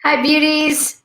Hi, beauties.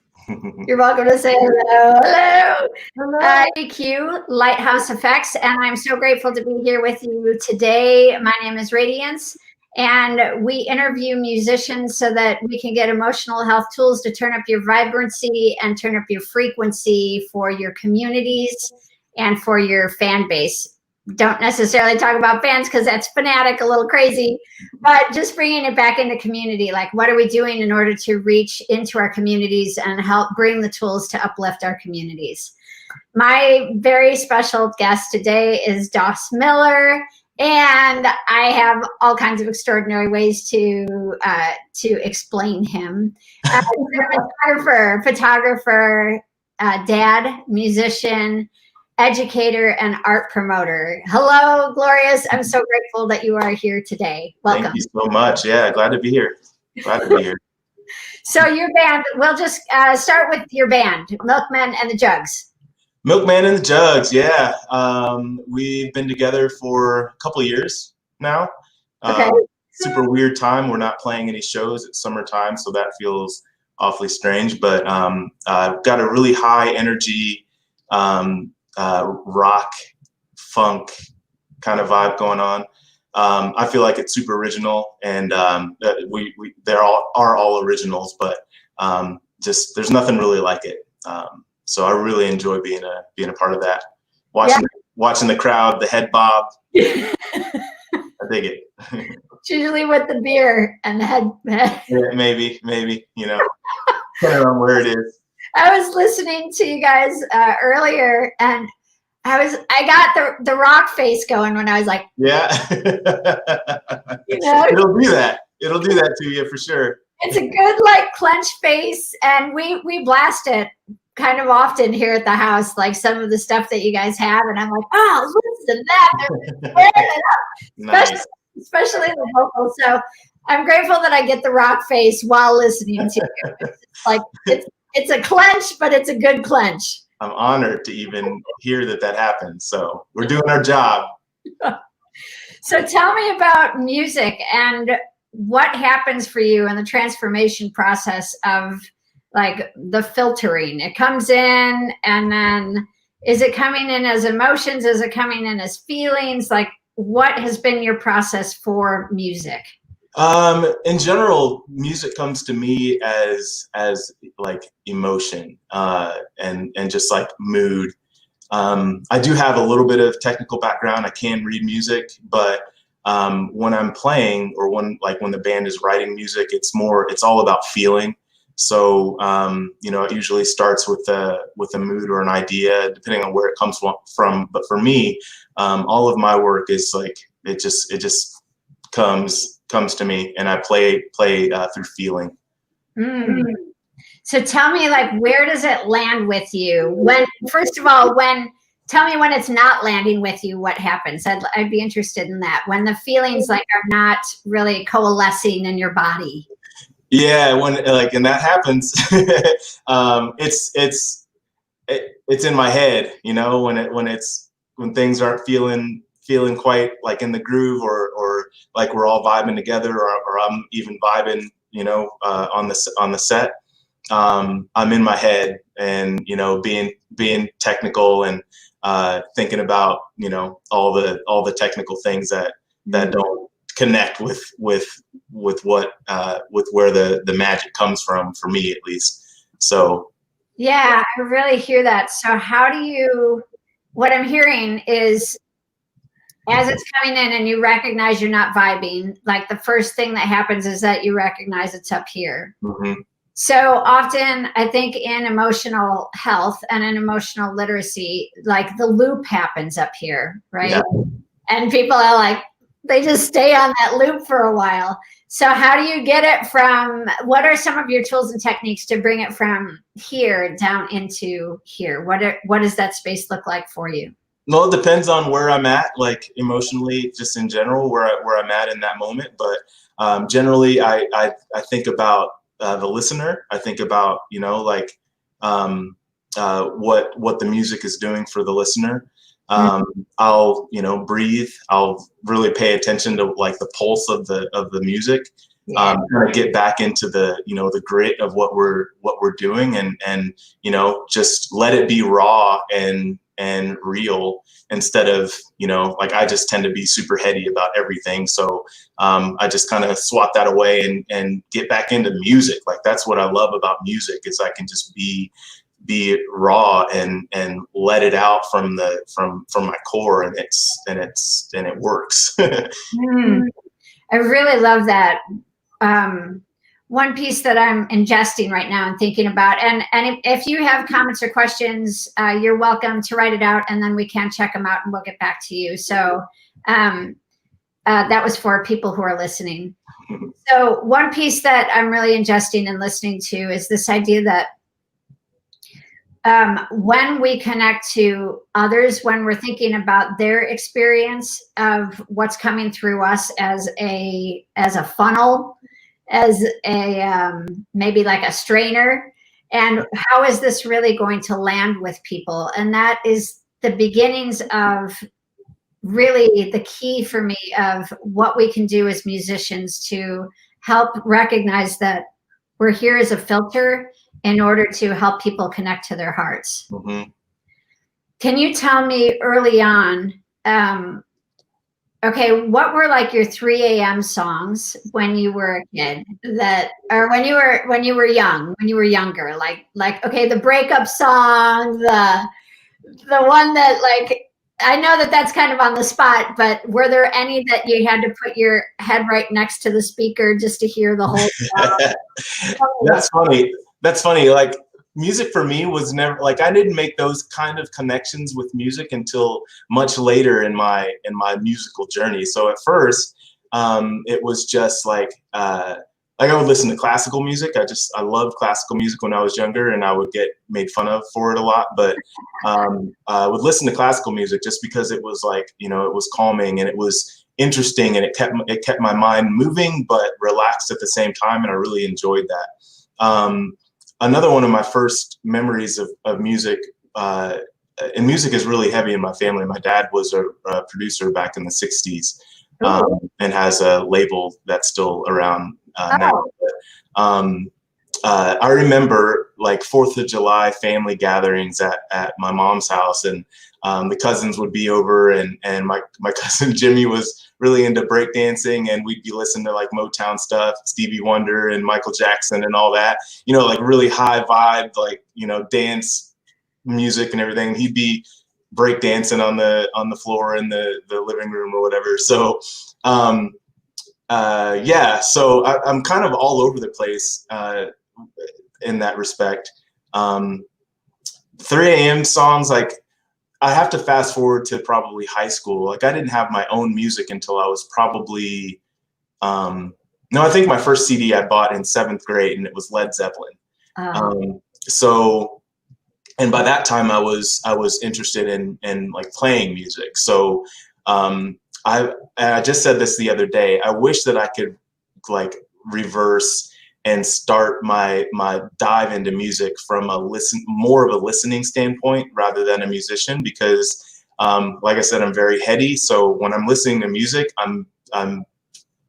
You're welcome to say hello. Hello. Hello. EQ, Lighthouse Effects, and I'm so grateful to be here with you today. My name is Radiance, and we interview musicians so that we can get emotional health tools to turn up your vibrancy and turn up your frequency for your communities and for your fan base. Don't necessarily talk about fans because that's fanatic, a little crazy, but just bringing it back into community. Like, what are we doing in order to reach into our communities and help bring the tools to uplift our communities? My very special guest today is Dauss Miller, and I have all kinds of extraordinary ways to explain him. Photographer, dad, musician, educator, and art promoter. Hello, Glorious. I'm so grateful that you are here today. Welcome. Thank you so much. Yeah, glad to be here. Glad to be here. So your band, we'll just start with your band, Milkman and the Jugs. Milkman and the Jugs, yeah. We've been together for a couple of years now. Okay. Super weird time. We're not playing any shows. It's summertime, so that feels awfully strange. But I've got a really high energy rock, funk kind of vibe going on. I feel like it's super original, and they're all originals, but just there's nothing really like it. So I really enjoy being a part of that. Watching the crowd, the head bob. I dig it. It's usually with the beer and the head. Yeah, maybe, you know, depending on where it is. I was listening to you guys earlier, and I got the rock face going when I was like, yeah. You know, it'll do that to you for sure. It's a good like clenched face, and we blast it kind of often here at the house, like some of the stuff that you guys have, and I'm like, oh, listen to that. They're wearing it up. Nice. Especially the vocals. So I'm grateful that I get the rock face while listening to you. It's like it's a clench, but it's a good clench. I'm honored to even hear that happens. So we're doing our job. So tell me about music and what happens for you in the transformation process of like the filtering. It comes in, and then is it coming in as emotions? Is it coming in as feelings? Like, what has been your process for music? In general, music comes to me as like emotion and just like mood. I do have a little bit of technical background. I can read music, but when I'm playing or when the band is writing music, it's all about feeling. So you know, it usually starts with a mood or an idea, depending on where it comes from. But for me, all of my work is like it just comes to me, and I play through feeling. So tell me, like, where does it land with you? First of all, tell me when it's not landing with you, what happens? I'd be interested in that. When the feelings like are not really coalescing in your body. Yeah, and that happens, it's in my head, you know, when things aren't feeling quite like in the groove, or like we're all vibing together, or I'm even vibing, you know, on the set. I'm in my head, and you know, being technical and thinking about, you know, all the technical things that don't connect with what with where the magic comes from, for me at least. So yeah, I really hear that. So what I'm hearing is, as it's coming in and you recognize you're not vibing, like the first thing that happens is that you recognize it's up here. Mm-hmm. So often I think in emotional health and in emotional literacy, like the loop happens up here, right? Yeah. And people are like, they just stay on that loop for a while. So how do you get it what are some of your tools and techniques to bring it from here down into here? What does that space look like for you? Well, it depends on where I'm at, like emotionally, just in general, where I'm at in that moment. But generally, I think about the listener. I think about, you know, like what the music is doing for the listener. I'll, you know, breathe. I'll really pay attention to like the pulse of the music, Yeah. Kind of get back into the, the grit of what we're doing, and just let it be raw and real, instead of, like, I just tend to be super heady about everything. So I just kind of swat that away and get back into music. Like, that's what I love about music, is I can just be raw and let it out from my core, and it works. I really love that. One piece that I'm ingesting right now and thinking about, and if you have comments or questions, you're welcome to write it out, and then we can check them out and we'll get back to you. So that was for people who are listening. So one piece that I'm really ingesting and listening to is this idea that when we connect to others, when we're thinking about their experience of what's coming through us as a funnel, as a maybe like a strainer, and how is this really going to land with people? And that is the beginnings of really the key for me of what we can do as musicians to help recognize that we're here as a filter in order to help people connect to their hearts. Mm-hmm. Can you tell me early on, okay, what were like your 3 a.m. songs when you were a kid, or when you were younger, like, okay, the breakup song, the one that, like, I know that that's kind of on the spot, but were there any that you had to put your head right next to the speaker just to hear the whole song? That's funny. Like, music for me was never, like, I didn't make those kind of connections with music until much later in my musical journey. So at first, it was just like I would listen to classical music. I loved classical music when I was younger, and I would get made fun of for it a lot. But I would listen to classical music just because it was like, it was calming and it was interesting, and it kept my mind moving but relaxed at the same time, and I really enjoyed that. Another one of my first memories of music, and music is really heavy in my family. My dad was a producer back in the 60s, and has a label that's still around now. But, I remember, like, 4th of July family gatherings at my mom's house, and the cousins would be over, and my cousin Jimmy was really into breakdancing, and we'd be listening to, like, Motown stuff, Stevie Wonder and Michael Jackson and all that, like really high vibe, like, dance music and everything. He'd be breakdancing on the floor in the living room or whatever. So yeah, so I'm kind of all over the place in that respect. 3 a.m. songs, like, I have to fast forward to probably high school. Like, I didn't have my own music until I was probably, no, I think my first CD I bought in 7th grade, and it was Led Zeppelin. So, and by that time I was interested in like playing music. So I just said this the other day. I wish that I could, like, reverse and start my dive into music from more of a listening standpoint rather than a musician, because like I said, I'm very heady. So when I'm listening to music, I'm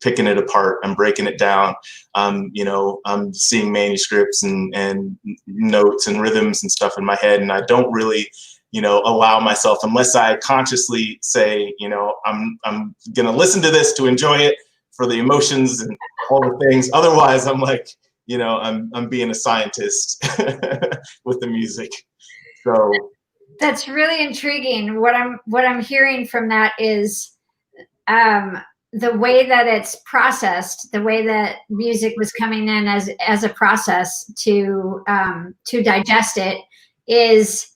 picking it apart, I'm breaking it down. I'm seeing manuscripts and notes and rhythms and stuff in my head, and I don't really allow myself, unless I consciously say, I'm gonna listen to this to enjoy it for the emotions and all the things. Otherwise, I'm like, I'm being a scientist with the music. So that's really intriguing. What I'm hearing from that is the way that it's processed, the way that music was coming in as a process to digest it, is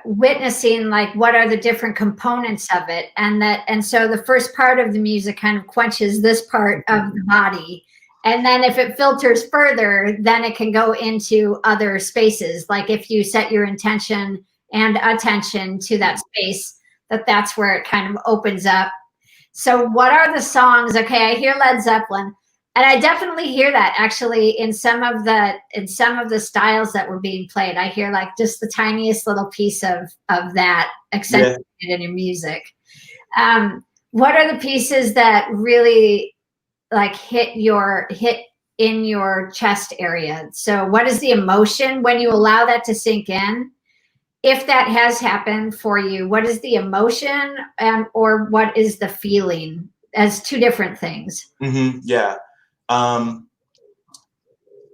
witnessing, like, what are the different components of it, and so the first part of the music kind of quenches this part of the body, and then if it filters further, then it can go into other spaces. Like, if you set your intention and attention to that space, that's where it kind of opens up. So what are the songs? Okay, I hear Led Zeppelin, and I definitely hear that actually in some of the styles that were being played. I hear, like, just the tiniest little piece of that accentuated in your music. What are the pieces that really, like hit in your chest area. So what is the emotion when you allow that to sink in? If that has happened for you, what is the emotion or what is the feeling, as two different things? Yeah.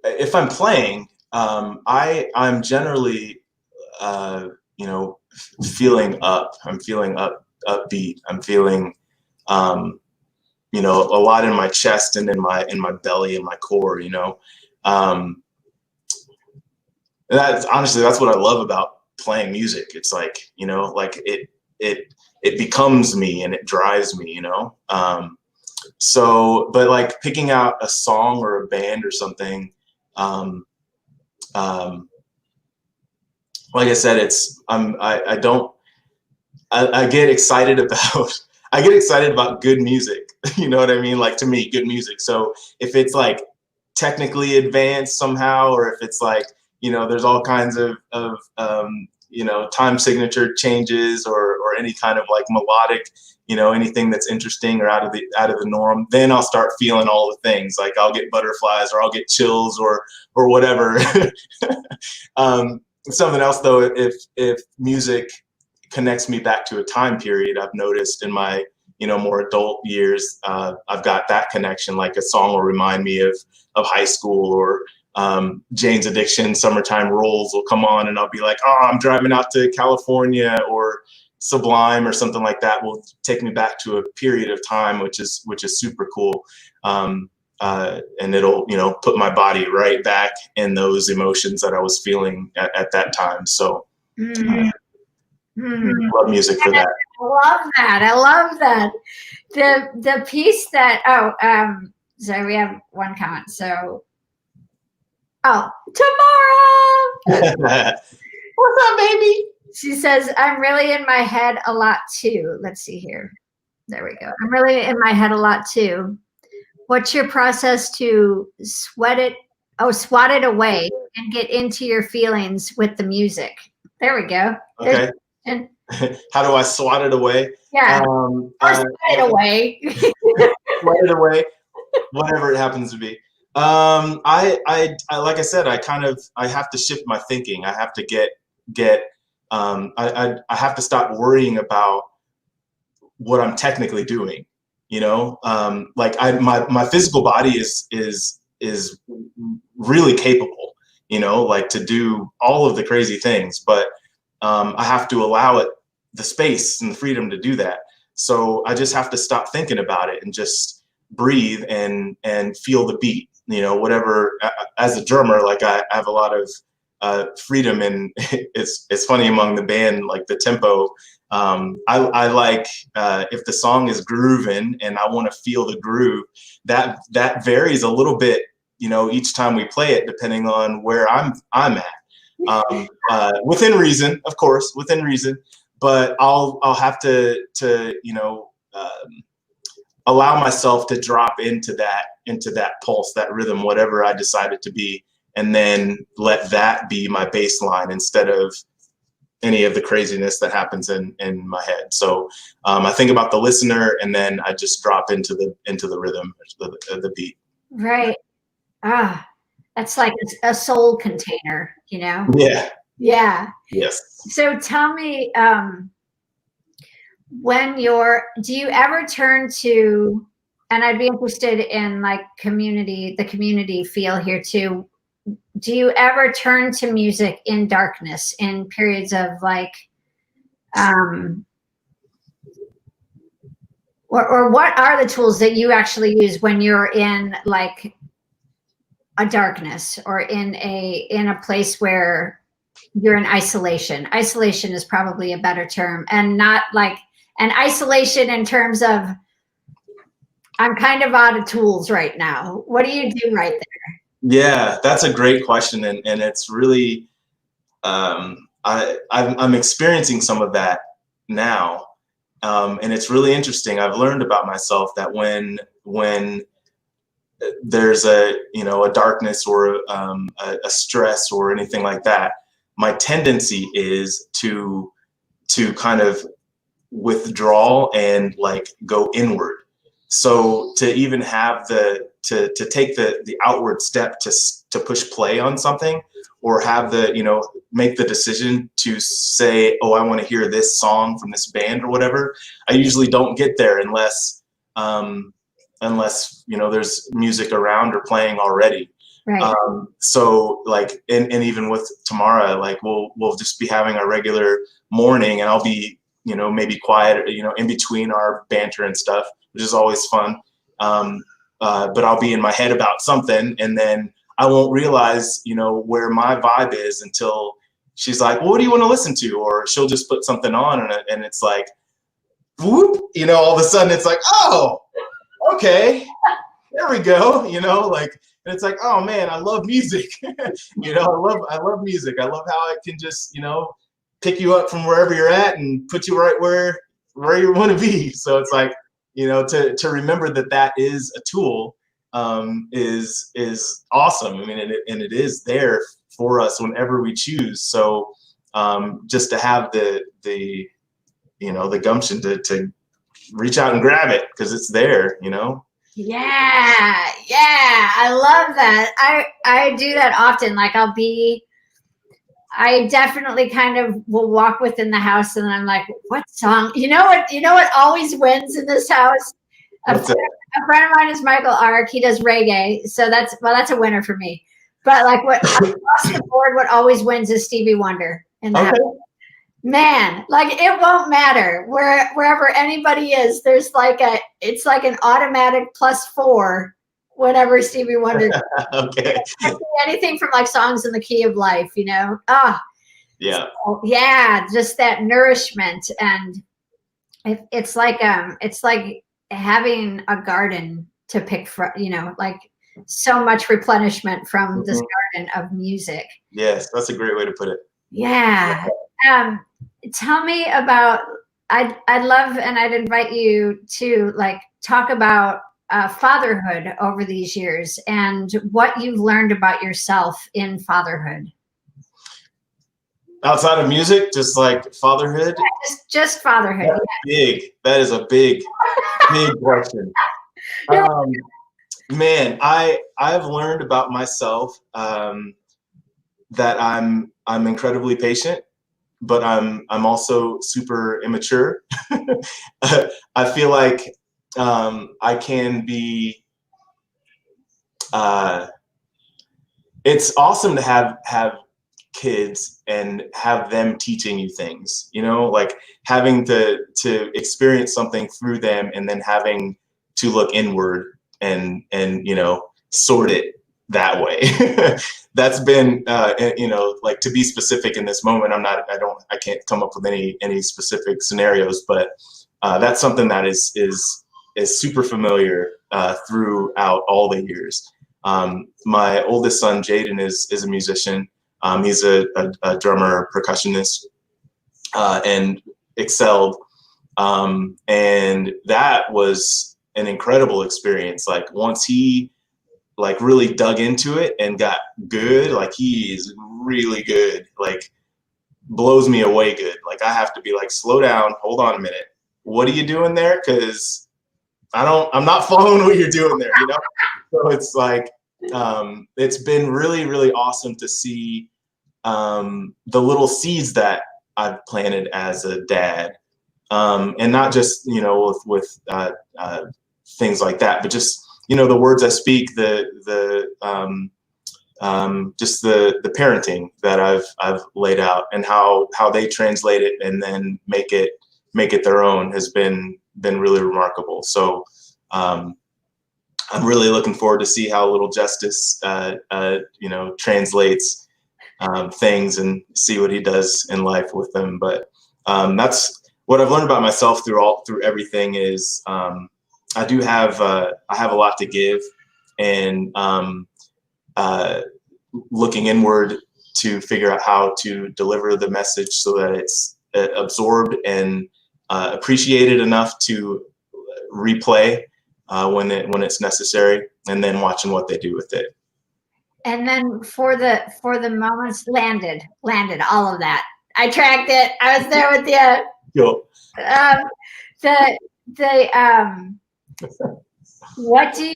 If I'm playing, I'm generally, feeling up. I'm feeling upbeat. I'm feeling, a lot in my chest and in my belly and my core. That's honestly, that's what I love about playing music. It's like, like it becomes me and it drives me. So, but like picking out a song or a band or something. Um, um, like I said, I get excited about I get excited about good music. You know what I mean? Like, to me, good music. So if it's like technically advanced somehow, or if it's like, there's all kinds of time signature changes, or any kind of like melodic, anything that's interesting or out of the norm, then I'll start feeling all the things. Like I'll get butterflies, or I'll get chills, or whatever. Something else though, if music connects me back to a time period, I've noticed in my more adult years, I've got that connection. Like a song will remind me of high school, or Jane's Addiction, Summertime Rolls will come on, and I'll be like, oh, I'm driving out to California, or Sublime or something like that will take me back to a period of time, which is super cool. And it'll, put my body right back in those emotions that I was feeling at that time. So love music for that. I love that. The piece that, so we have one comment. So, tomorrow. What's up, baby? She says, I'm really in my head a lot too. Let's see here. There we go. I'm really in my head a lot too. What's your process to swat it away and get into your feelings with the music? There we go. Okay. How do I swat it away? Yeah. Or swat it away. Swat it away, whatever it happens to be. I like I said, I have to shift my thinking. I have to I have to stop worrying about what I'm technically doing. Like my physical body is really capable, like to do all of the crazy things, but I have to allow it the space and the freedom to do that. So I just have to stop thinking about it and just breathe and feel the beat, whatever. As a drummer, like I have a lot of freedom, and it's funny among the band, like the tempo. I like if the song is grooving and I want to feel the groove, that varies a little bit, each time we play it, depending on where I'm at. Within reason, of course, within reason, but I'll have to allow myself to drop into that pulse, that rhythm, whatever I decide it to be, and then let that be my baseline instead of any of the craziness that happens in my head. So I think about the listener, and then I just drop into the rhythm, the beat. Right. That's like a soul container, Yeah. Yeah. Yes. So tell me, do you ever turn to, and I'd be interested in like the community feel here too. Do you ever turn to music in darkness, in periods of like, or what are the tools that you actually use when you're in like a darkness, or in a place where you're in isolation? Isolation is probably a better term, and not like an isolation in terms of I'm kind of out of tools right now. What do you do right there? Yeah, that's a great question, and it's really I'm experiencing some of that now, and it's really interesting. I've learned about myself that when there's a darkness, or a stress or anything like that, my tendency is to kind of withdraw and like go inward. So to even have to take the outward step to push play on something, or have make the decision to say, oh, I want to hear this song from this band or whatever, I usually don't get there unless there's music around or playing already. Right. So like, and even with Tamara, like we'll just be having our regular morning, and I'll be, maybe quiet, in between our banter and stuff, which is always fun. But I'll be in my head about something, and then I won't realize, where my vibe is until she's like, well, what do you want to listen to? Or she'll just put something on, and it's like, whoop, all of a sudden it's like, oh, okay, there we go, like, and it's like, oh man, I love music. I love music. I love how it can just, pick you up from wherever you're at and put you right where you want to be. So it's like, to remember that is a tool, is awesome. I mean, and it is there for us whenever we choose. So just to have the gumption to reach out and grab it, because it's there, Yeah, I love that. I do that often. Like I definitely kind of will walk within the house, and I'm like, what song? You know what always wins in this house? A friend of mine is Michael Ark. He does reggae, so that's a winner for me. But like, what across the board, what always wins is Stevie Wonder in the house. Man, like, it won't matter wherever anybody is. There's it's like an automatic +4 whenever Stevie Wonder. Okay. Anything from like Songs in the Key of Life, Yeah. So, yeah, just that nourishment, and it's like having a garden to pick from, like so much replenishment from this garden of music. Yes, that's a great way to put it. Yeah. Tell me about, I'd love, and I'd invite you to like talk about fatherhood over these years and what you've learned about yourself in fatherhood. Outside of music, just like fatherhood? Yeah, just fatherhood. That's big. That is a big, big question. Man, I've learned about myself that I'm incredibly patient, but I'm also super immature. I feel like I can be. It's awesome to have kids and have them teaching you things. Like having to experience something through them, and then having to look inward and sort it that way. That's been like, to be specific in this moment, I can't come up with any specific scenarios, but that's something that is super familiar throughout all the years. My oldest son Jaden is a musician. He's a drummer, percussionist, and excelled, and that was an incredible experience. Like once he like really dug into it and got good, like he is really good, like blows me away good. Like I have to be like, slow down, hold on a minute, what are you doing there? Because I'm not following what you're doing there, So it's like it's been really, really awesome to see the little seeds that I've planted as a dad, and not just with things like that, but just the words I speak, just the parenting that I've laid out, and how they translate it and then make it their own has been really remarkable. So I'm really looking forward to see how little Justice translates things and see what he does in life with them. But that's what I've learned about myself through everything is I have a lot to give, and looking inward to figure out how to deliver the message so that it's absorbed and appreciated enough to replay when it's necessary, and then watching what they do with it. And then for the moments landed all of that. I tracked it. I was there with you. Cool. Where do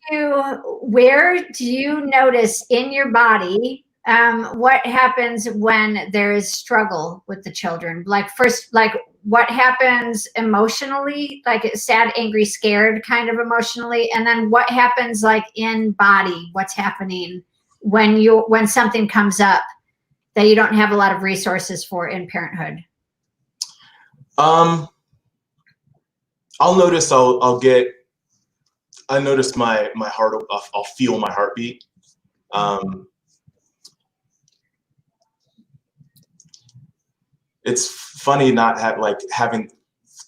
you notice in your body what happens when there is struggle with the children? Like first, like what happens emotionally, like it's sad, angry, scared kind of emotionally, and then what happens like in body, what's happening when something comes up that you don't have a lot of resources for in parenthood? I'll notice I notice my heart, I'll feel my heartbeat. It's funny not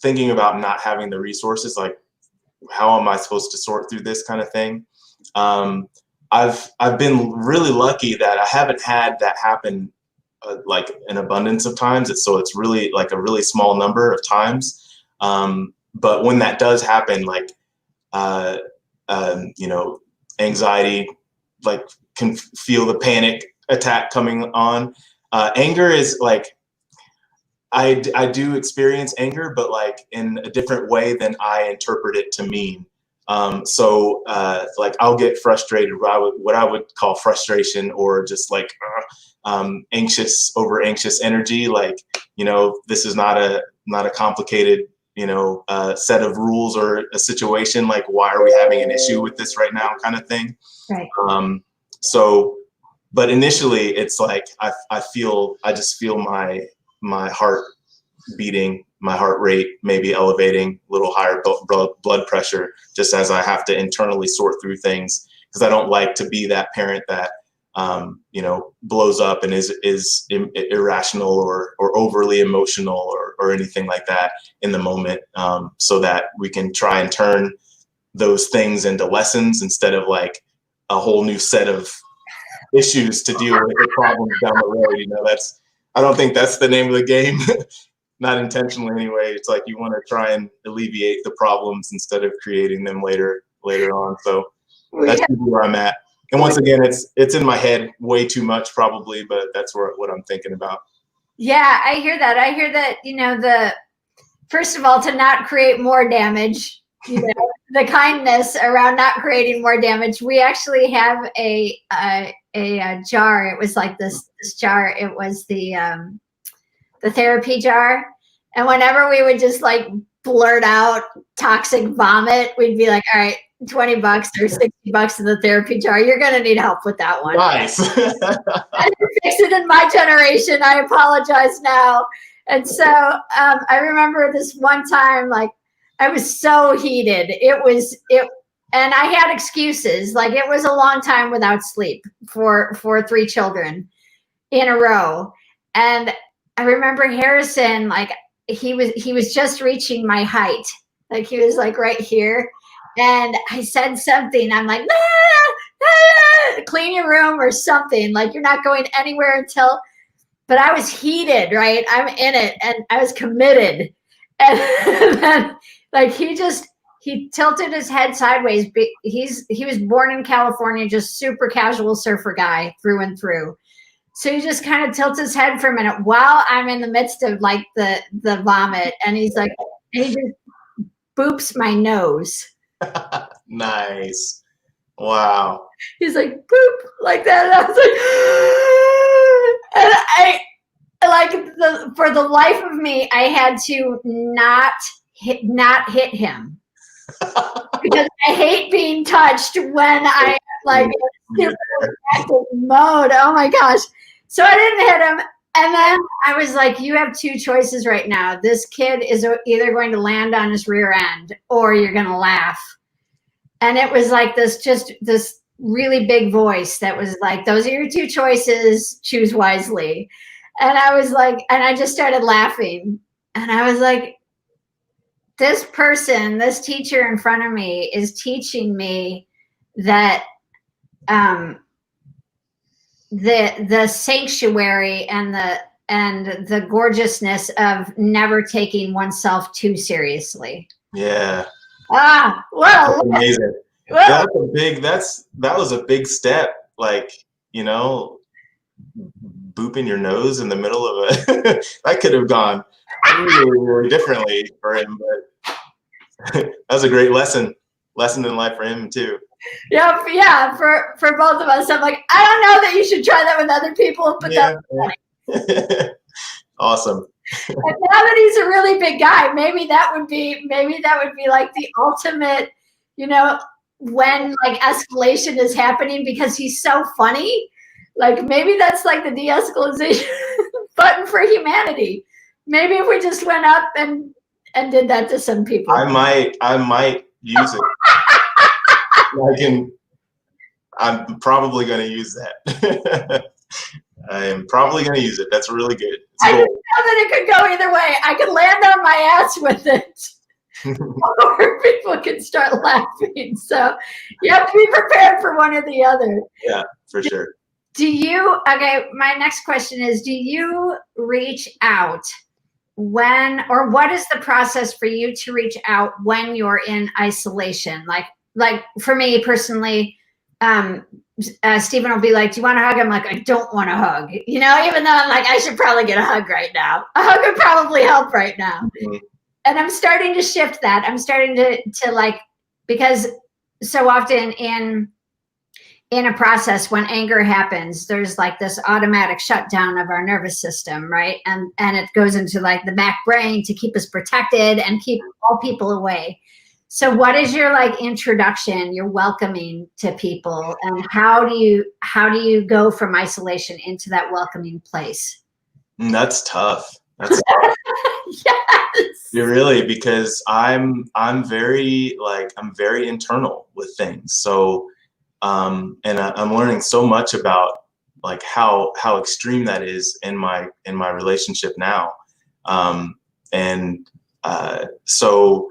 thinking about not having the resources, like how am I supposed to sort through this kind of thing? I've been really lucky that I haven't had that happen like an abundance of times. It's really like a really small number of times. But when that does happen, like anxiety, like can feel the panic attack coming on. Anger is like, I do experience anger, but like in a different way than I interpret it to mean. Like I'll get frustrated, what I would call frustration, or just like anxious energy. Like, this is not a complicated, set of rules or a situation. Like, why are we having an issue with this right now, kind of thing. Right. But initially it's like, I just feel my heart beating, my heart rate maybe elevating, a little higher blood pressure, just as I have to internally sort through things, because I don't like to be that parent that blows up and is irrational or overly emotional or anything like that in the moment, so that we can try and turn those things into lessons instead of like a whole new set of issues to deal with the problems down the road. I don't think that's the name of the game. Not intentionally anyway. It's like you want to try and alleviate the problems instead of creating them later on. So that's where I'm at. And once again, it's in my head way too much probably, but that's what I'm thinking about. Yeah, I hear that. I hear that, first of all, to not create more damage, the kindness around not creating more damage. We actually have a jar. It was like this jar. It was the therapy jar. And whenever we would just like blurt out toxic vomit, we'd be like, all right, $20 or $60 in the therapy jar. You're going to need help with that one. Nice. I fix it in my generation. I apologize now. And so I remember this one time, like I was so heated. And I had excuses. Like it was a long time without sleep for 3 children in a row. And I remember Harrison, like he was just reaching my height. Like he was like right here. And I said something. I'm like, clean your room or something. Like you're not going anywhere until, but I was heated, right? I'm in it and I was committed. And then like he tilted his head sideways. He was born in California, just super casual surfer guy through and through. So he just kind of tilts his head for a minute while I'm in the midst of like the vomit. And he's like, and he just boops my nose. Nice. Wow. He's like, boop, like that. And I was like, and for the life of me, I had to not hit him. Because I hate being touched when I like super active mode. Oh my gosh. So I didn't hit him. And then I was like, you have 2 choices right now. This kid is either going to land on his rear end or you're going to laugh. And it was like this really big voice that was like, those are your 2 choices. Choose wisely. And I was like, and I just started laughing. And I was like, this teacher in front of me is teaching me that the sanctuary and the gorgeousness of never taking oneself too seriously. Yeah. Well, amazing. That was a big step. Like, booping your nose in the middle of that could have gone really, really differently for him, but that was a great lesson. lesson in life for him too. Yeah, for both of us. I'm like, I don't know that you should try that with other people, but Yeah. that's Awesome. and now that he's a really big guy, maybe that would be like the ultimate, when like escalation is happening because he's so funny. Like maybe that's like the de-escalation button for humanity. Maybe if we just went up and did that to some people. I might use it. I'm probably going to use that. I am probably going to use it. That's really good. I just know that it could go either way. I could land on my ass with it, or people can start laughing. So you have to be prepared for one or the other. Yeah, for sure. Okay, my next question is, do you reach out or what is the process for you to reach out when you're in isolation? Like for me personally, Stephen will be like, do you want a hug? I'm like, I don't want a hug, even though I'm like, I should probably get a hug right now. A hug would probably help right now. Mm-hmm. And I'm starting to shift that. I'm starting to like, because so often in a process, when anger happens, there's like this automatic shutdown of our nervous system, right? And it goes into like the back brain to keep us protected and keep all people away. So what is your like introduction, your welcoming to people, and how do you go from isolation into that welcoming place? That's tough. That's tough. Yes. You're really, because I'm very internal with things. So and I'm learning so much about like how extreme that is in my relationship now. So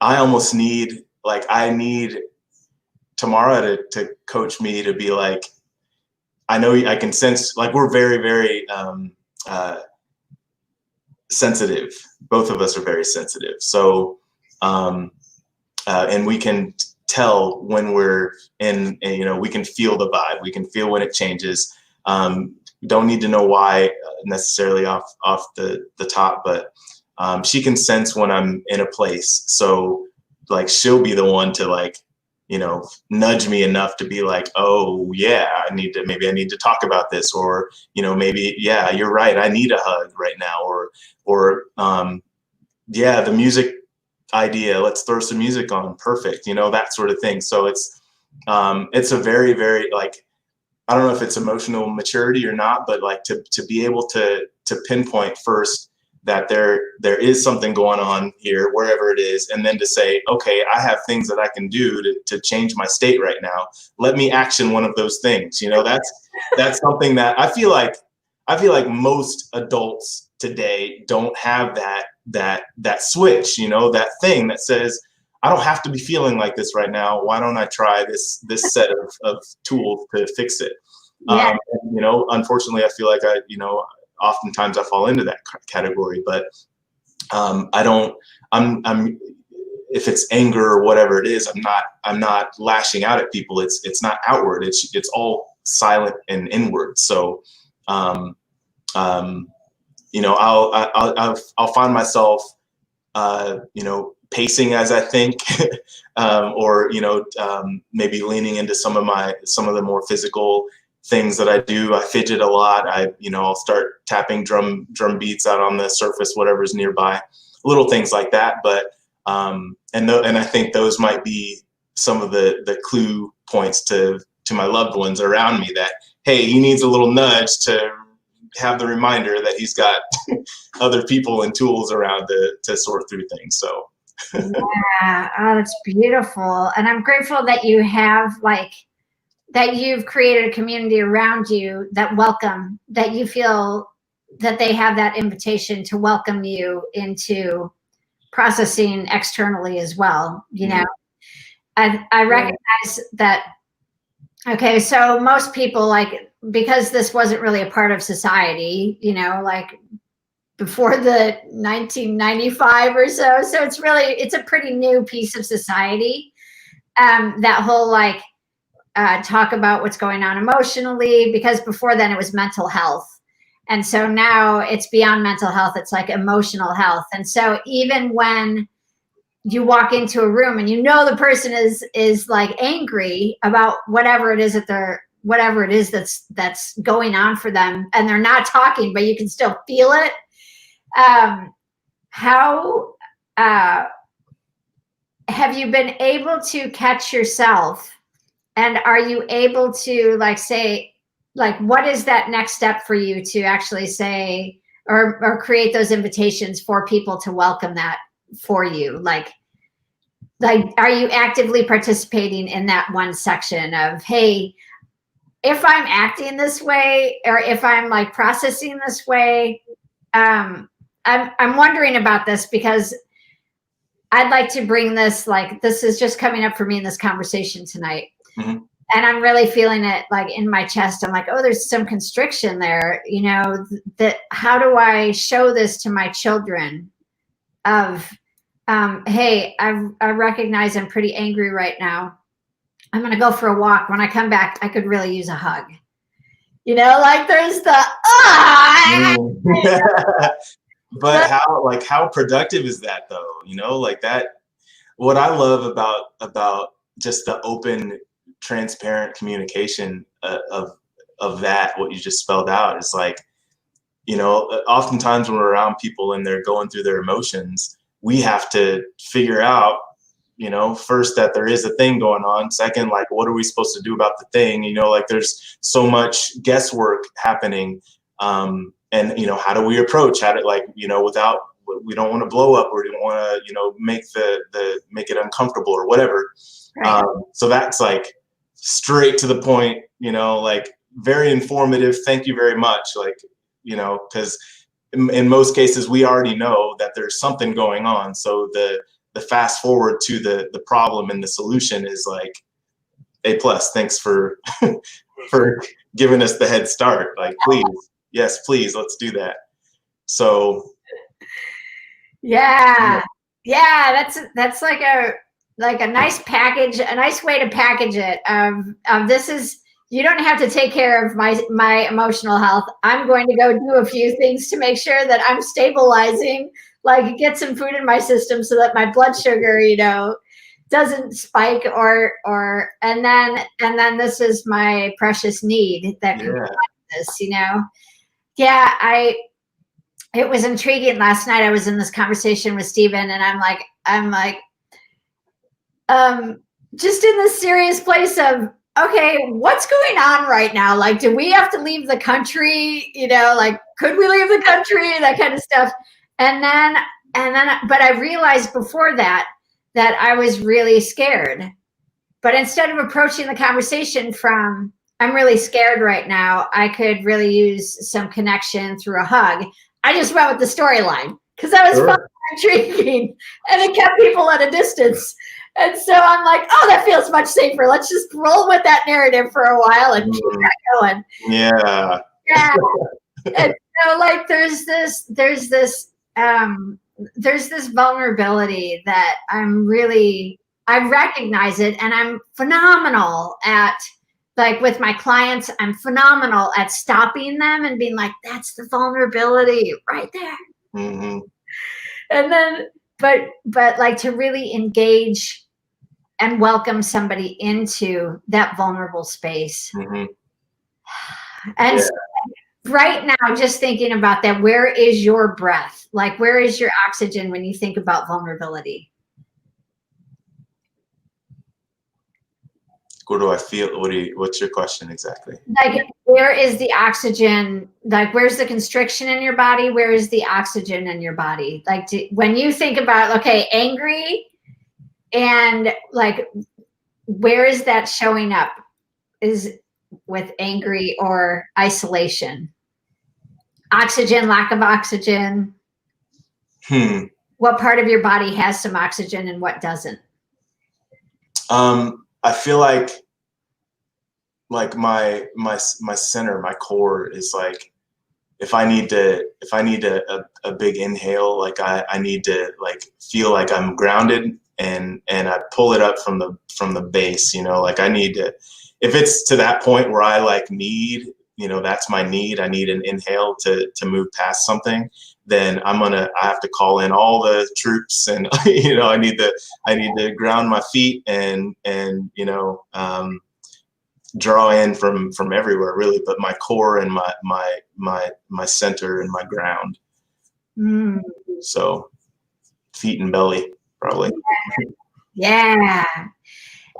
I almost need Tamara to coach me, to be like, I know I can sense, like, we're very, very sensitive. Both of us are very sensitive. So, and we can tell when we're in, we can feel the vibe. We can feel when it changes. Don't need to know why necessarily off the top, but she can sense when I'm in a place. So like, she'll be the one to like, nudge me enough to be like, oh yeah, I need to talk about this, or, maybe, yeah, you're right, I need a hug right now, or yeah, the music idea, let's throw some music on, perfect, that sort of thing. So it's a very, very, like, I don't know if it's emotional maturity or not, but like to be able to pinpoint first that there is something going on here, wherever it is, and then to say, okay, I have things that I can do to change my state right now. Let me action one of those things. That's something that I feel like most adults today don't have that switch, that thing that says, I don't have to be feeling like this right now. Why don't I try this set of tools to fix it? Yeah. Unfortunately, I feel like oftentimes I fall into that category, but if it's anger or whatever it is, I'm not lashing out at people. It's not outward. It's all silent and inward. So, I'll find myself, pacing as I think, or, maybe leaning into some of the more physical things that I do. I fidget a lot. I'll start tapping drum beats out on the surface, whatever's nearby, little things like that. But, and I think those might be some of the clue points to my loved ones around me, that, hey, he needs a little nudge to have the reminder that he's got other people and tools around to sort through things. So. Yeah. Oh, that's beautiful. And I'm grateful that you have that you've created a community around you that you feel that they have that invitation to welcome you into processing externally as well. I recognize that. Okay. So most people, because this wasn't really a part of society, before the 1995 or so. So it's a pretty new piece of society. That whole talk about what's going on emotionally, because before then it was mental health. And so now it's beyond mental health. It's like emotional health. And so even when you walk into a room and you know the person is like angry about whatever it is that's going on for them, and they're not talking, but you can still feel it. How have you been able to catch yourself, and are you able to like say, like, what is that next step for you to actually say or create those invitations for people to welcome that for you? Like, are you actively participating in that one section of, hey, if I'm acting this way, or if I'm like processing this way, I'm wondering about this because I'd like to bring this, like, this is just coming up for me in this conversation tonight. Mm-hmm. And I'm really feeling it like in my chest. I'm like, oh, there's some constriction there, you know, that how do I show this to my children of, hey, I recognize I'm pretty angry right now. I'm going to go for a walk. When I come back, I could really use a hug. You know, like there's the, But how productive is that though? You know, like that, what I love about just the open, transparent communication of that, what you just spelled out, is like, you know, oftentimes when we're around people and they're going through their emotions, we have to figure out, you know, first that there is a thing going on. Second, like, what are we supposed to do about the thing? You know, like there's so much guesswork happening. And, you know, how do we approach, how to, like, you know, without, we don't want to blow up, or we don't want to, you know, make make it uncomfortable or whatever. Right. So that's like straight to the point, you know, like very informative. Thank you very much. Like, you know, because in most cases we already know that there's something going on. So the fast forward to the problem and the solution is like A+. Thanks for for giving us the head start. Like, please, yes, please, let's do that. So yeah, that's like a nice package, a nice way to package it. This is, you don't have to take care of my emotional health. I'm going to go do a few things to make sure that I'm stabilizing, like get some food in my system so that my blood sugar, you know, doesn't spike and then this is my precious need that can this, you know. Yeah, it was intriguing. Last night I was in this conversation with Stephen, and I'm like, just in this serious place of, okay, what's going on right now? Like, do we have to leave the country? You know, like, could we leave the country? That kind of stuff. And then, but I realized before that I was really scared. But instead of approaching the conversation from, I'm really scared right now, I could really use some connection through a hug, I just went with the storyline because that was fun and intriguing, and it kept people at a distance. And so I'm like, oh, that feels much safer. Let's just roll with that narrative for a while and keep that going. Yeah. Yeah. And so, like, there's this vulnerability that I recognize it, and I'm phenomenal at, like, with my clients, I'm phenomenal at stopping them and being like, that's the vulnerability right there. Mm-hmm. And then, but like to really engage and welcome somebody into that vulnerable space. Mm-hmm. And so right now, just thinking about that, where is your breath? Like, where is your oxygen when you think about vulnerability? Where do I feel? What's your question exactly? Like, where is the oxygen? Like, where's the constriction in your body? Where is the oxygen in your body? Like, when you think about, okay, angry, and like, where is that showing up? Is with angry or isolation? Oxygen, lack of oxygen. What part of your body has some oxygen and what doesn't? I feel like my center, my core is like, if I need a big inhale, like I need to like feel like I'm grounded, and I pull it up from the base, you know, like I need to, if it's to that point where I like need, you know, that's my need, I need an inhale to move past something, then I have to call in all the troops, and I need to ground my feet and draw in from everywhere really, but my core and my center and my ground. Mm. So feet and belly probably. Yeah.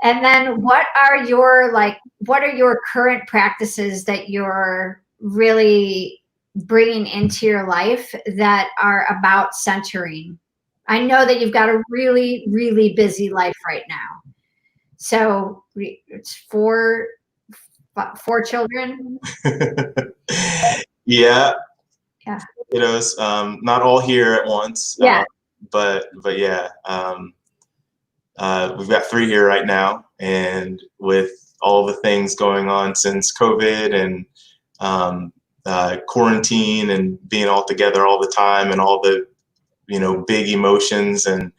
And then what are your current practices that you're really bringing into your life that are about centering? I know that you've got a really, really busy life right now. So it's four children. Yeah. Yeah. Not all here at once. Yeah. But yeah. We've got 3 here right now, and with all the things going on since COVID and quarantine and being all together all the time and all the big emotions and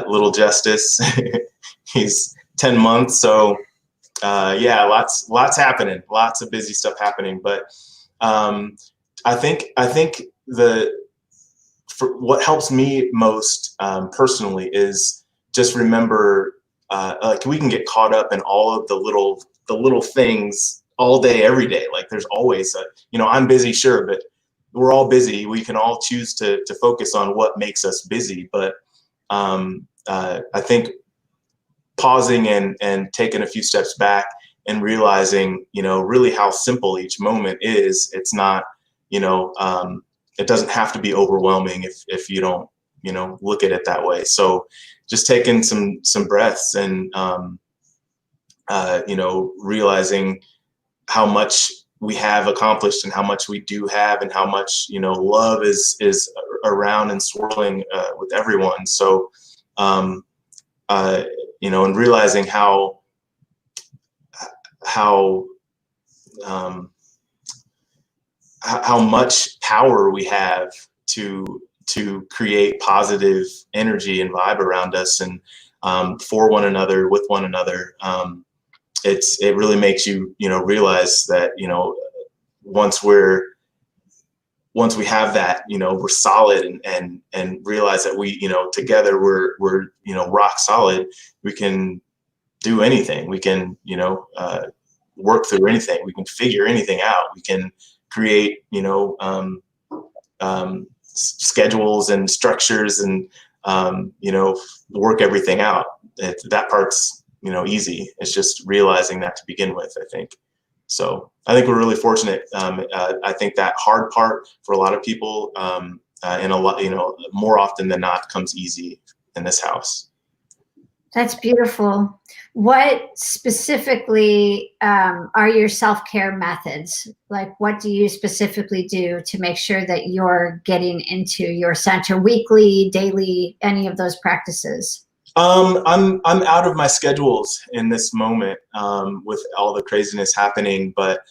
little Justice, he's 10 months, so yeah, lots happening, lots of busy stuff happening. But I think for what helps me most personally is just remember, like we can get caught up in all of the little things all day, every day. Like there's always I'm busy, sure, but we're all busy. We can all choose to focus on what makes us busy. But I think pausing and taking a few steps back and realizing, really how simple each moment is. It's not, it doesn't have to be overwhelming if you don't, look at it that way. So just taking some breaths and, realizing how much we have accomplished and how much we do have and how much, love is around and swirling with everyone. So, and realizing how much power we have to create positive energy and vibe around us and for one another, with one another. It really makes you realize that once we have that, we're solid and realize that we together we're rock solid. We can do anything. We can work through anything. We can figure anything out. We can create schedules and structures and work everything out. That part's easy. It's just realizing that to begin with, I think. So I think we're really fortunate. I think that hard part for a lot of people, and a lot, more often than not, comes easy in this house. That's beautiful. What specifically are your self-care methods? Like, what do you specifically do to make sure that you're getting into your center weekly, daily, any of those practices? I'm out of my schedules in this moment with all the craziness happening, but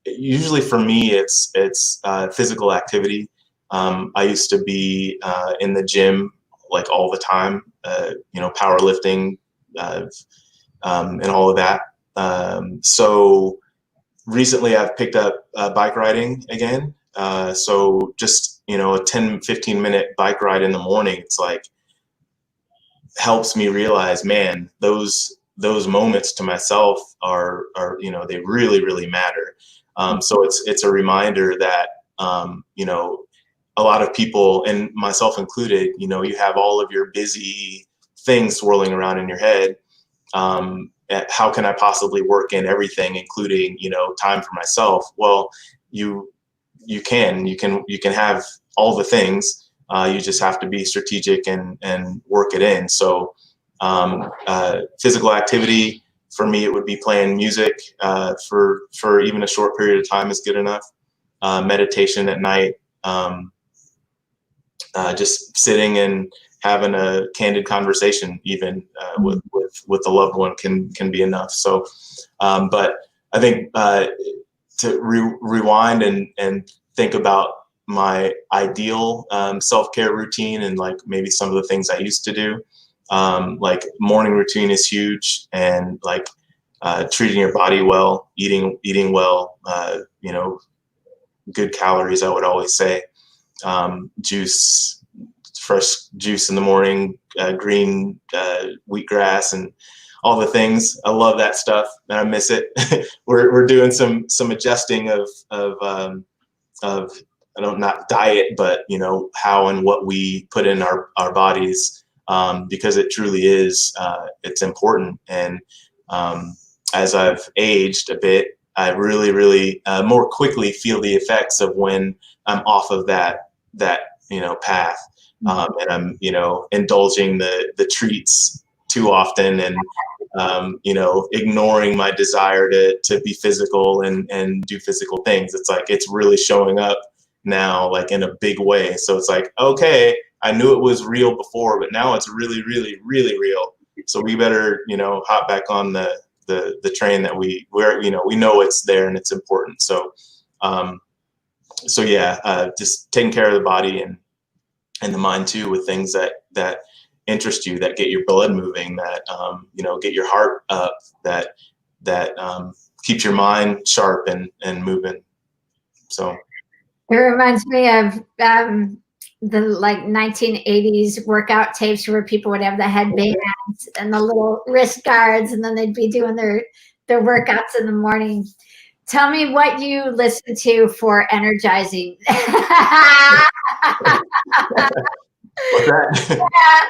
usually for me it's physical activity. I used to be in the gym like all the time, powerlifting and all of that. So recently I've picked up bike riding again. So just a 10-15 minute bike ride in the morning, it's like helps me realize, man, those moments to myself are they really, really matter. So it's a reminder that a lot of people, and myself included, you have all of your busy things swirling around in your head. How can I possibly work in everything, including time for myself? Well, you can have all the things. You just have to be strategic and work it in. So physical activity, for me, it would be playing music for even a short period of time is good enough. Meditation at night, just sitting and having a candid conversation, even with a loved one, can be enough. So, but I think to rewind and think about my ideal self-care routine and like maybe some of the things I used to do. Like morning routine is huge, and like treating your body well, eating well, good calories, I would always say. Juice, fresh juice in the morning, green wheatgrass, and all the things. I love that stuff, and I miss it. We're doing some adjusting of I don't, not diet, but how and what we put in our bodies, because it truly is it's important. And as I've aged a bit, I really more quickly feel the effects of when I'm off of that path, and I'm indulging the treats too often, and ignoring my desire to be physical and do physical things. It's like it's really showing up now, like in a big way. So it's like, okay, I knew it was real before, but now it's really real. So we better hop back on the train that we know it's there and it's important. So just taking care of the body and the mind too, with things that interest you, that get your blood moving, that get your heart up, that keeps your mind sharp and moving. So it reminds me of the 1980s workout tapes where people would have the headbands and the little wrist guards, and then they'd be doing their workouts in the morning. Tell me what you listen to for energizing. What's that?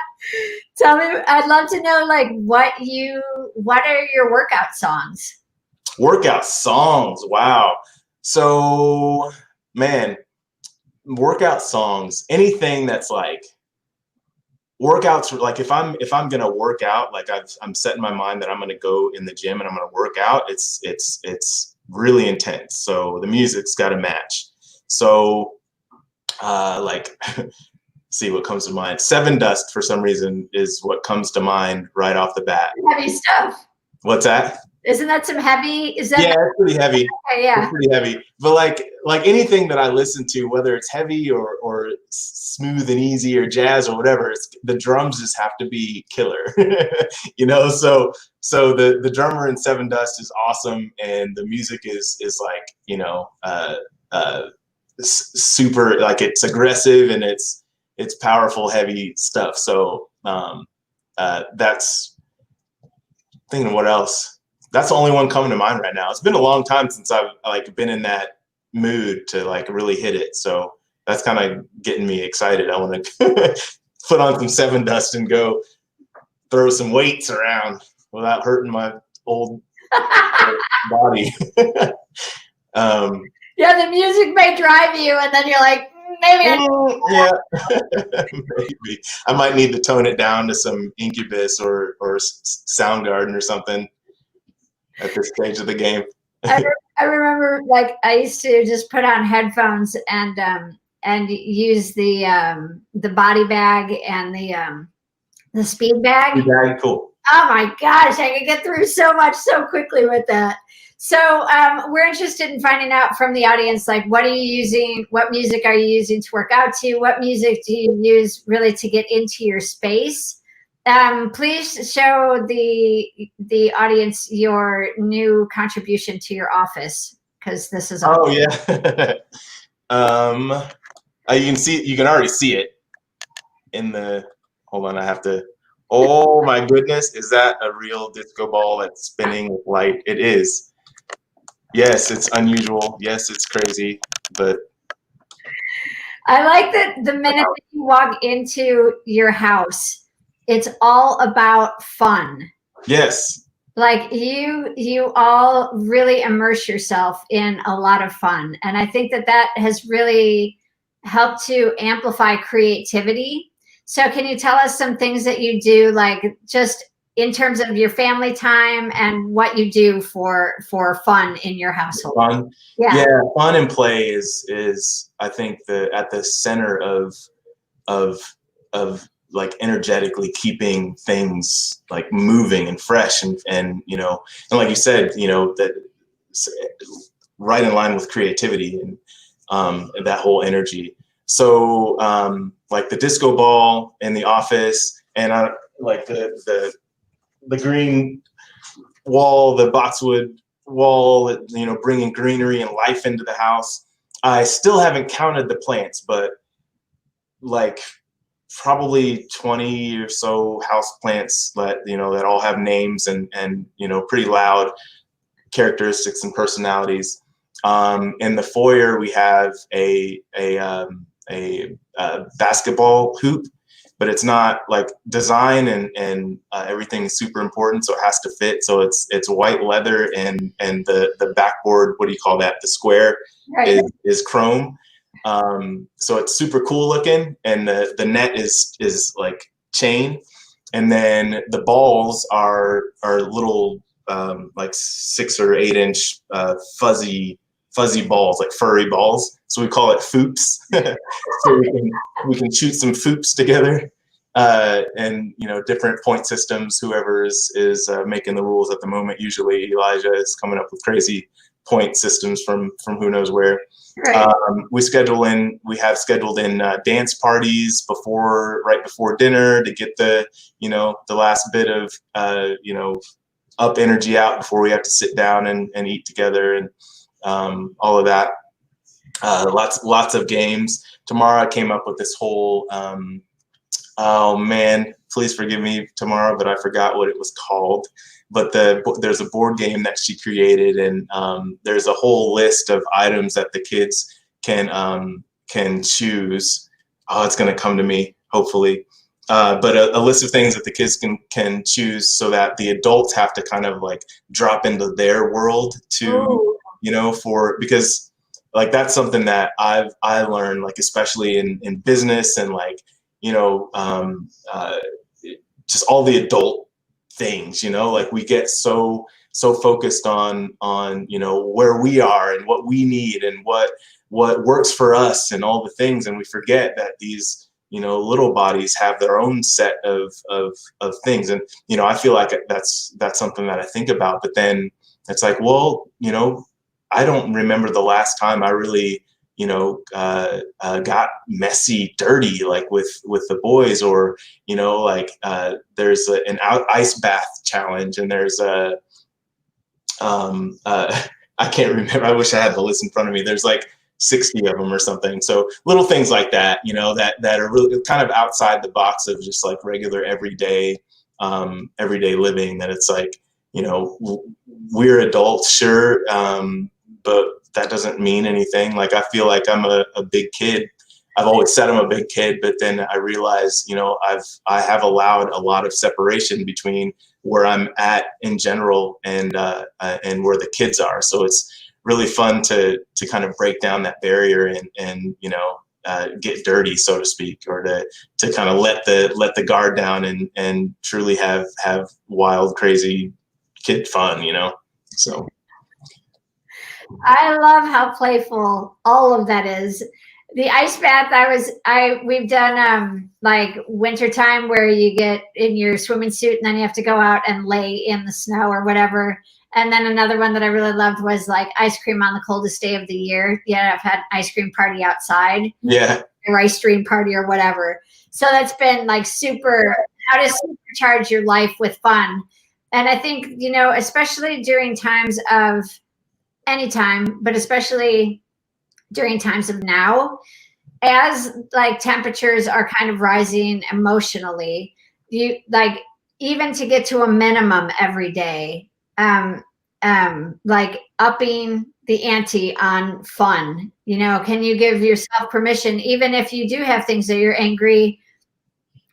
Tell me, I'd love to know, like, what are your workout songs? Workout songs, wow. So, man, workout songs, anything that's like workouts, like if I'm gonna work out, like I'm setting my mind that I'm gonna go in the gym and I'm gonna work out, it's really intense. So the music's got to match. So see what comes to mind. Seven Dust, for some reason, is what comes to mind right off the bat. Heavy stuff. What's that? Isn't that some heavy? Is that? Yeah, it's pretty heavy. Okay, yeah, it's pretty heavy. But like anything that I listen to, whether it's heavy or smooth and easy or jazz or whatever, the drums just have to be killer. So the drummer in Seven Dust is awesome, and the music is like super, like it's aggressive and it's powerful, heavy stuff. So that's thinking, what else? That's the only one coming to mind right now. It's been a long time since I've been in that mood to really hit it. So that's kind of getting me excited. I want to put on some Seven Dust and go throw some weights around without hurting my old body. Yeah, the music may drive you, and then you're like, maybe. Yeah, maybe I might need to tone it down to some Incubus or Soundgarden or something at this stage of the game. I remember, I used to just put on headphones and use the body bag and the speed bag. Speed bag, cool. Oh my gosh, I could get through so much so quickly with that. So we're interested in finding out from the audience, what are you using? What music are you using to work out to? What music do you use really to get into your space? Please show the audience your new contribution to your office, because this is awesome. Oh yeah. You can already see it in the, hold on, I have to, oh my goodness, is that a real disco ball that's spinning with light? It is. Yes, it's unusual. Yes, it's crazy, but I like that the minute that you walk into your house, it's all about fun. Yes. You all really immerse yourself in a lot of fun. And I think that has really helped to amplify creativity. So can you tell us some things that you do, just in terms of your family time and what you do for fun in your household? Fun. Yeah, fun and play is I think at the center of energetically keeping things moving and fresh and like you said, that right in line with creativity and that whole energy. So the disco ball in the office, and I like the green wall, the boxwood wall, bringing greenery and life into the house. I still haven't counted the plants, but like probably 20 or so house plants that, that all have names and pretty loud characteristics and personalities. In the foyer, we have a basketball hoop, but it's not like design and everything is super important, so it has to fit. So it's white leather and the backboard, what do you call that? The square Right. is chrome. So it's super cool looking, and the net is like chain, and then the balls are little like 6 or 8 inch fuzzy balls, like furry balls. So we call it foops. So we can shoot some foops together, and different point systems. Whoever is making the rules at the moment, usually Elijah, is coming up with crazy point systems from who knows where. Right. We have scheduled in dance parties right before dinner to get the last bit of up energy out before we have to sit down and eat together, and all of that. Lots of games. Tomorrow I came up with this whole oh man, please forgive me, tomorrow, but I forgot what it was called. But there's a board game that she created, and there's a whole list of items that the kids can choose. Oh, it's going to come to me, hopefully. But a list of things that the kids can choose, so that the adults have to kind of like drop into their world to, because like that's something that I learned, like especially in business and like, just all the adult things, like we get so focused on where we are and what we need and what works for us and all the things, and we forget that these little bodies have their own set of things. And I feel like that's something that I think about, but then it's like, well, I don't remember the last time I really got messy, dirty, like with the boys, or there's an ice bath challenge, and there's a I can't remember. I wish I had the list in front of me. There's like 60 of them or something. So little things like that, that are really kind of outside the box of just like regular everyday living. That it's like, we're adults, sure, but that doesn't mean anything. Like I feel like I'm a big kid. I've always said I'm a big kid, but then I realize, I have allowed a lot of separation between where I'm at in general and where the kids are. So it's really fun to kind of break down that barrier and get dirty, so to speak, or to kind of let the guard down and truly have wild, crazy kid fun, so. I love how playful all of that is. The ice bath, we've done like wintertime where you get in your swimming suit and then you have to go out and lay in the snow or whatever. And then another one that I really loved was like ice cream on the coldest day of the year. Yeah, I've had ice cream party outside. Yeah. Or ice cream party or whatever. So that's been like how to supercharge your life with fun. And I think, especially during times of anytime, but especially during times of now, as like temperatures are kind of rising emotionally, you like even to get to a minimum every day, like upping the ante on fun. Can you give yourself permission, even if you do have things that you're angry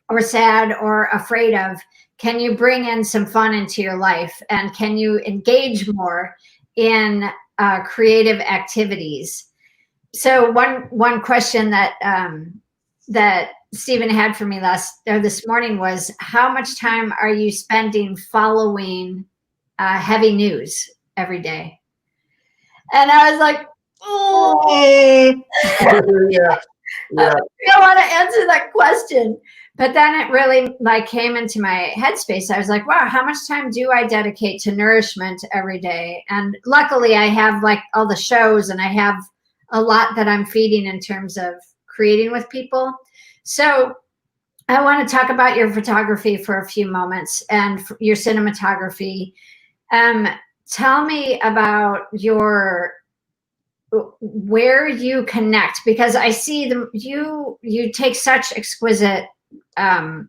or sad or afraid of, can you bring in some fun into your life, and can you engage more in creative activities? So one question that Stephen had for me this morning was, how much time are you spending following heavy news every day? And I was like, oh, Yeah. I don't want to answer that question. But then it really like came into my headspace. I was like, wow, how much time do I dedicate to nourishment every day? And luckily I have like all the shows, and I have a lot that I'm feeding in terms of creating with people. So I want to talk about your photography for a few moments and your cinematography. Tell me about where you connect, because I see you take such exquisite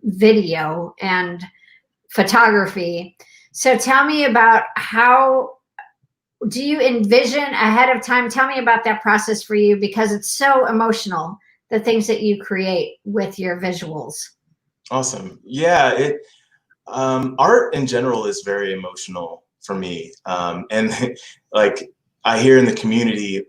video and photography. So tell me about, how do you envision ahead of time? Tell me about that process for you, because it's so emotional, the things that you create with your visuals. Awesome. Yeah, art in general is very emotional for me. And like I hear in the community,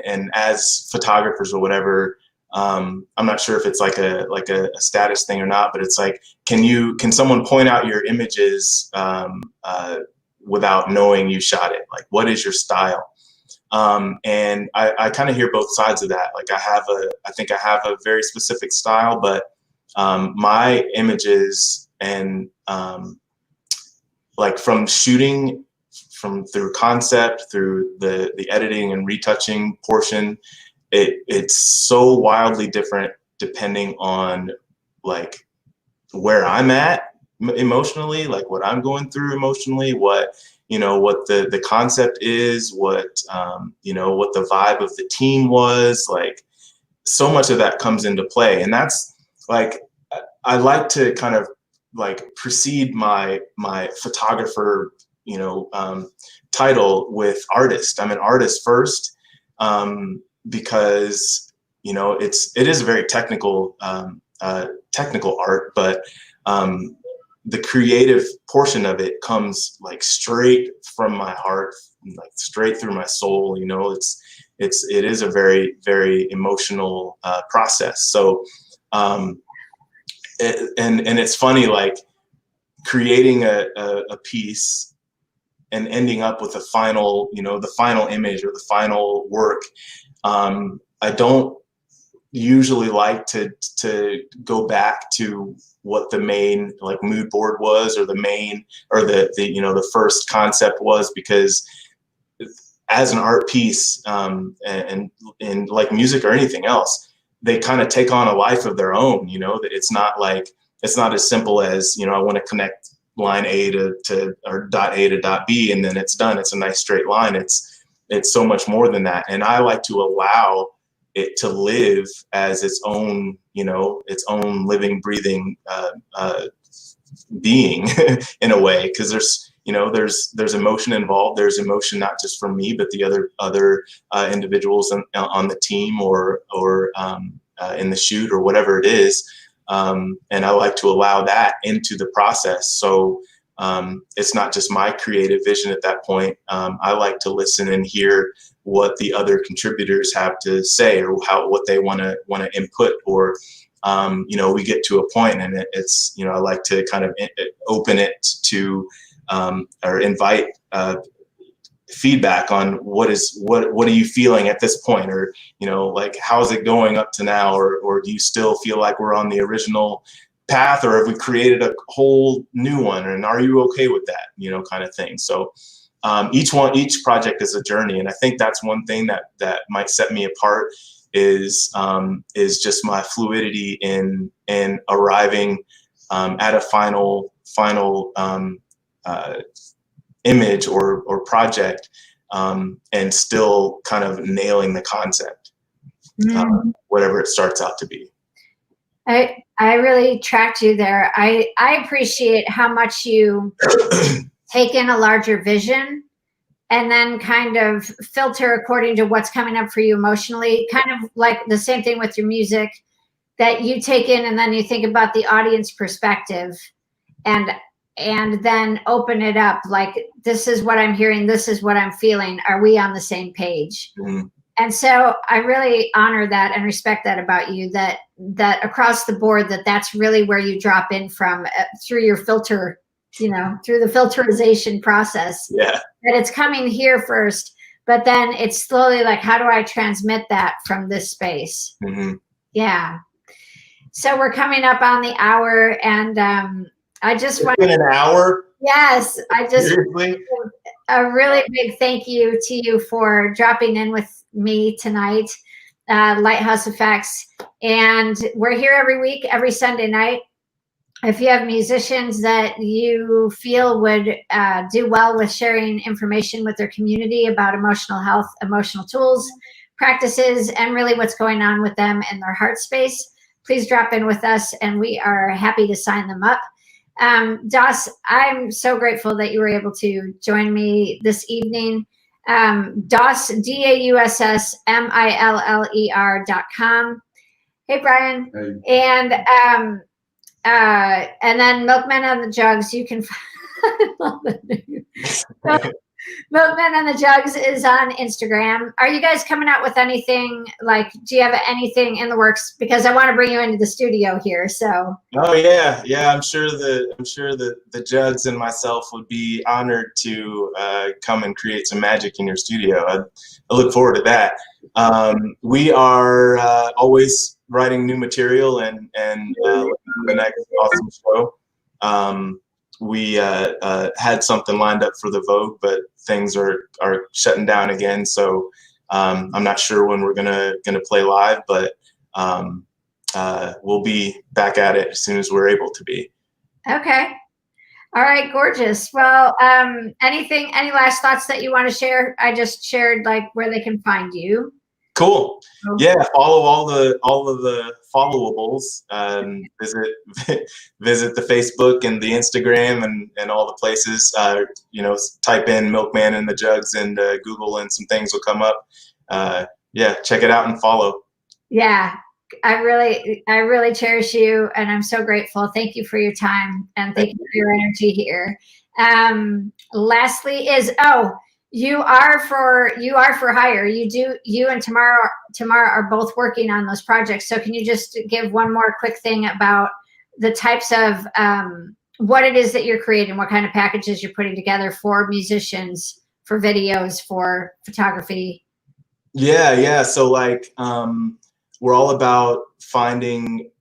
and as photographers or whatever, I'm not sure if it's like a status thing or not, but it's like, can someone point out your images without knowing you shot it? Like, what is your style? And I kind of hear both sides of that. Like I think I have a very specific style, but my images and like from shooting, through concept, through the editing and retouching portion, it's so wildly different depending on like where I'm at emotionally, like what I'm going through emotionally, what the concept is, what what the vibe of the team was. Like so much of that comes into play, and that's like I like to kind of like precede my photographer title with artist. I'm an artist first, because it is a very technical art, but the creative portion of it comes like straight from my heart, like straight through my soul. It is a very, very emotional process. So and it's funny, like creating a piece and ending up with a final, the final image or the final work. I don't usually like to go back to what the main like mood board was, or the main, or the first concept was, because as an art piece, and like music or anything else, they kind of take on a life of their own. It's not as simple as, I want to connect line A or dot A to dot B, and then it's done. It's a nice straight line. It's so much more than that. And I like to allow it to live as its own living, breathing being in a way, because there's emotion involved. There's emotion not just from me, but the other individuals on the team, or in the shoot, or whatever it is. And I like to allow that into the process. So it's not just my creative vision at that point. I like to listen and hear what the other contributors have to say, or what they want to input, or we get to a point, and it's I like to kind of open it to or invite feedback on what are you feeling at this point, or like how's it going up to now, or do you still feel like we're on the original path, or have we created a whole new one, and are you okay with that, kind of thing. So each project is a journey, and I think that's one thing that might set me apart is just my fluidity in arriving at a final image or project, and still kind of nailing the concept, whatever it starts out to be. I really tracked you there. I appreciate how much you take in a larger vision and then kind of filter according to what's coming up for you emotionally, kind of like the same thing with your music, that you take in and then you think about the audience perspective, and then open it up, like, this is what I'm hearing, this is what I'm feeling, are we on the same page? Mm-hmm. And so I really honor that and respect that about you, that across the board, that's really where you drop in from, through your filter, through the filterization process. Yeah. That it's coming here first, but then it's slowly like, how do I transmit that from this space? Mm-hmm. Yeah. So we're coming up on the hour, and I just want in an hour. Yes, I just a really big thank you to you for dropping in with me tonight, Lighthouse Effects, and we're here every week, every Sunday night. if you have musicians that you feel would do well with sharing information with their community about emotional health, emotional tools, practices, and really what's going on with them in their heart space, please drop in with us and we are happy to sign them up. Dauss, I'm so grateful that you were able to join me this evening. Dauss, DAUSSMILLER.com. Hey, Brian. Hey. And then Milkman on the Jugs, you can I love that name. Milkman on the Jugs is on Instagram. Are you guys coming out with anything? Like, do you have anything in the works? Because I want to bring you into the studio here. So. Oh yeah. I'm sure the Jugs and myself would be honored to come and create some magic in your studio. I look forward to that. We are always writing new material and looking for the next awesome show. We had something lined up for the Vogue, but things are shutting down again. So I'm not sure when we're gonna play live, but we'll be back at it as soon as we're able to be. Okay. All right, gorgeous. Well, any last thoughts that you want to share? I just shared like where they can find you. Cool. Yeah, follow all of the followables. Visit the Facebook and the Instagram and all the places. Type in Milkman and the Jugs and Google, and some things will come up. Yeah, check it out and follow. Yeah, I really cherish you, and I'm so grateful. Thank you for your time, and thank you for your energy here. Lastly is you are for hire. You and Tamara are both working on those projects. So can you just give one more quick thing about the types of what it is that you're creating, what kind of packages you're putting together for musicians, for videos, for photography? Yeah. So like we're all about finding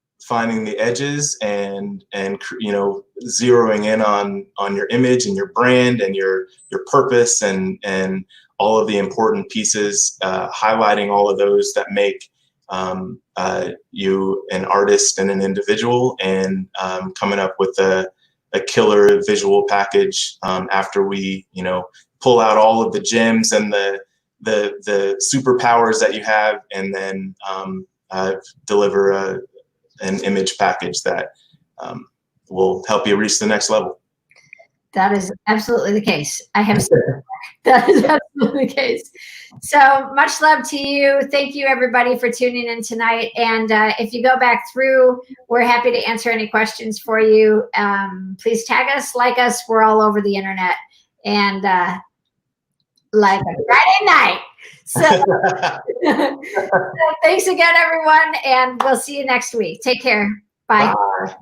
the edges and zeroing in on your image and your brand and your purpose and all of the important pieces, highlighting all of those that make you an artist and an individual, and coming up with a killer visual package after we pull out all of the gems and the superpowers that you have, and then deliver an image package that will help you reach the next level. That is absolutely the case. I have that is absolutely the case. So much love to you. Thank you everybody for tuning in tonight. And if you go back through, we're happy to answer any questions for you. Please tag us, like us. We're all over the internet. And like a Friday night. So, so thanks again, everyone, and we'll see you next week. Take care. Bye. Bye.